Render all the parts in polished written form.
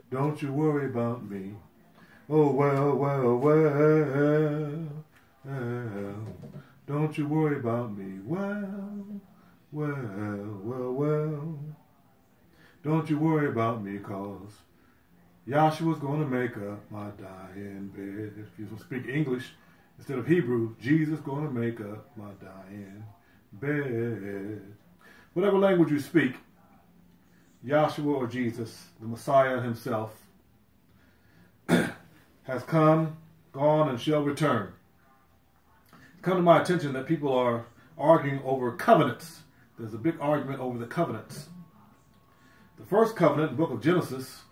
Don't you worry about me. Oh, well. Don't you worry about me. Well. Don't you worry about me, cause Yahshua's going to make up my dying bed. If you speak English instead of Hebrew, Jesus going to make up my dying bed. Whatever language you speak, Yahshua or Jesus, the Messiah himself, has come, gone, and shall return. It's come to my attention that people are arguing over covenants. There's a big argument over the covenants. The first covenant in the book of Genesis,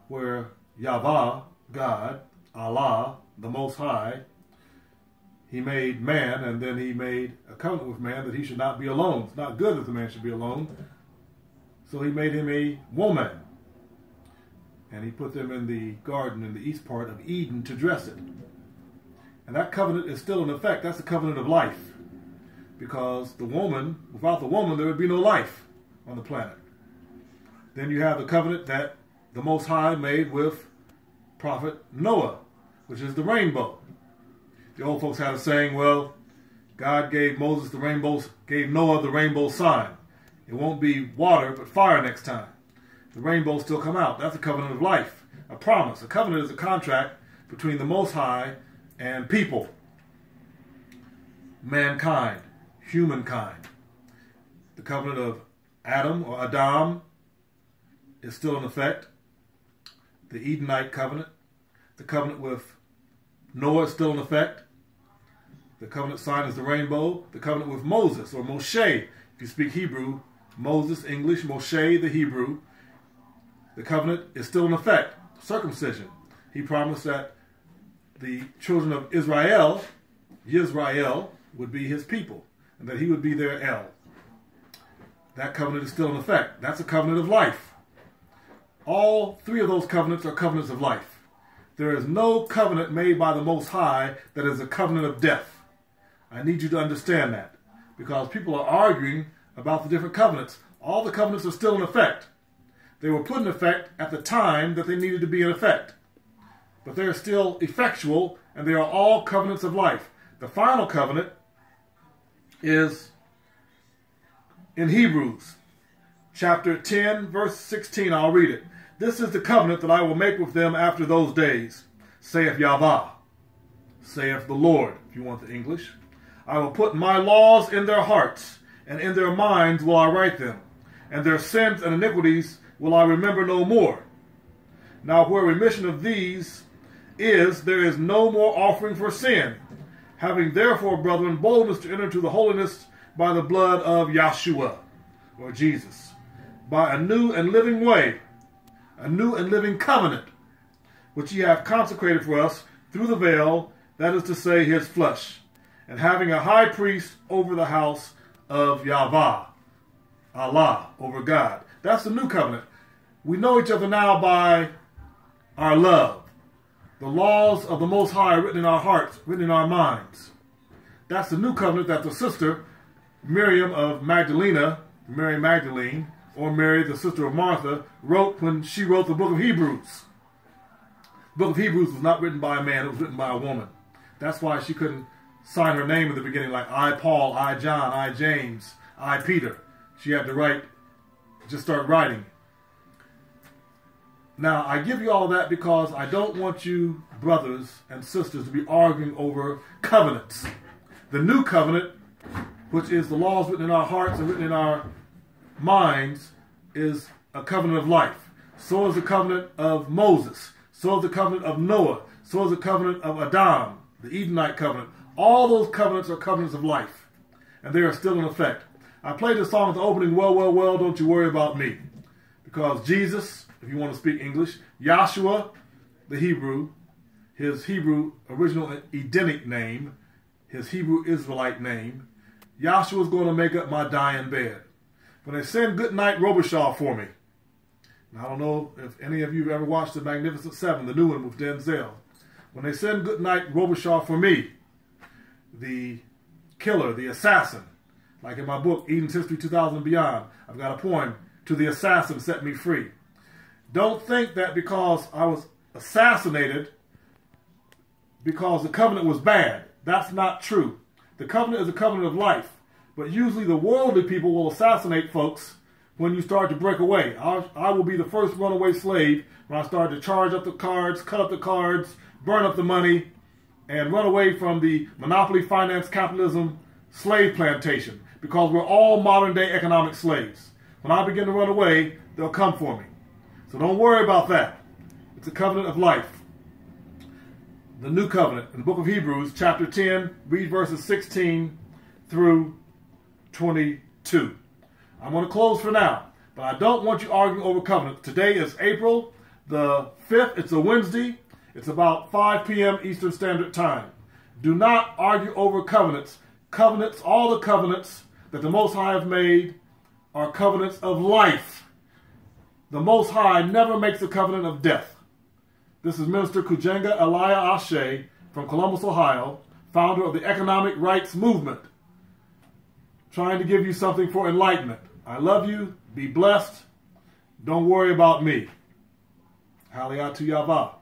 where Yahweh, God, Allah, the Most High, he made man, and then he made a covenant with man that he should not be alone. It's not good that the man should be alone. So he made him a woman. And he put them in the garden in the east part of Eden to dress it. And that covenant is still in effect. That's the covenant of life. Because the woman, without the woman, there would be no life on the planet. Then you have the covenant that the Most High made with Prophet Noah, which is the rainbow. The old folks had a saying, well, God gave Moses the rainbow, gave Noah the rainbow sign. It won't be water, but fire next time. The rainbows still come out. That's a covenant of life, a promise. A covenant is a contract between the Most High and people, mankind, humankind. The covenant of Adam or Adam is still in effect. The Edenite covenant, the covenant with Noah is still in effect. The covenant sign is the rainbow. The covenant with Moses or Moshe, if you speak Hebrew, Moses, English, Moshe, the Hebrew. The covenant is still in effect. Circumcision. He promised that the children of Israel, Yisrael, would be his people, and that he would be their El. That covenant is still in effect. That's a covenant of life. All three of those covenants are covenants of life. There is no covenant made by the Most High that is a covenant of death. I need you to understand that, because people are arguing about the different covenants. All the covenants are still in effect. They were put in effect at the time that they needed to be in effect. But they're still effectual, and they are all covenants of life. The final covenant is in Hebrews, chapter 10, verse 16. I'll read it. This is the covenant that I will make with them after those days, saith Yahweh, saith the Lord, if you want the English. I will put my laws in their hearts, and in their minds will I write them, and their sins and iniquities will I remember no more. Now where remission of these is, there is no more offering for sin. Having therefore, brethren, boldness to enter into the holiness by the blood of Yahshua, or Jesus, by a new and living way, a new and living covenant, which he hath consecrated for us through the veil, that is to say, his flesh, and having a high priest over the house of Yahweh, Allah, over God. That's the new covenant. We know each other now by our love. The laws of the Most High are written in our hearts, written in our minds. That's the new covenant that the sister, Miriam of Magdalena, Mary Magdalene, or Mary, the sister of Martha, wrote when she wrote the book of Hebrews. The book of Hebrews was not written by a man, it was written by a woman. That's why she couldn't sign her name in the beginning like I Paul, I John, I James, I Peter. She had to write, just start writing. Now, I give you all that because I don't want you, brothers and sisters, to be arguing over covenants. The new covenant, which is the laws written in our hearts and written in our minds, is a covenant of life. So is the covenant of Moses. So is the covenant of Noah. So is the covenant of Adam, the Edenite covenant. All those covenants are covenants of life, and they are still in effect. I played the song at the opening, well, don't you worry about me, because Jesus, if you want to speak English, Yahshua, the Hebrew, his Hebrew original Edenic name, his Hebrew Israelite name, Yahshua is going to make up my dying bed. When they send Goodnight Robichaud for me, and I don't know if any of you have ever watched The Magnificent Seven, the new one with Denzel. When they send Goodnight Robichaud for me, the killer, the assassin, like in my book, Eden's History 2000 and Beyond, I've got a poem, To the Assassin Set Me Free. Don't think that because I was assassinated, because the covenant was bad. That's not true. The covenant is a covenant of life. But usually the worldly people will assassinate folks when you start to break away. I will be the first runaway slave when I start to charge up the cards, cut up the cards, burn up the money, and run away from the monopoly finance capitalism slave plantation, because we're all modern day economic slaves. When I begin to run away, they'll come for me. So don't worry about that. It's a covenant of life. The new covenant in the book of Hebrews, chapter 10, read verses 16 through 22. I'm going to close for now, but I don't want you arguing over covenants. Today is April the 5th. It's a Wednesday. It's about 5 p.m. Eastern Standard Time. Do not argue over covenants. Covenants, all the covenants that the Most High have made are covenants of life. The Most High never makes a covenant of death. This is Minister Kujenga Elia Ashe from Columbus, Ohio, founder of the Economic Rights Movement, trying to give you something for enlightenment. I love you. Be blessed. Don't worry about me. Haliyah to Yavah.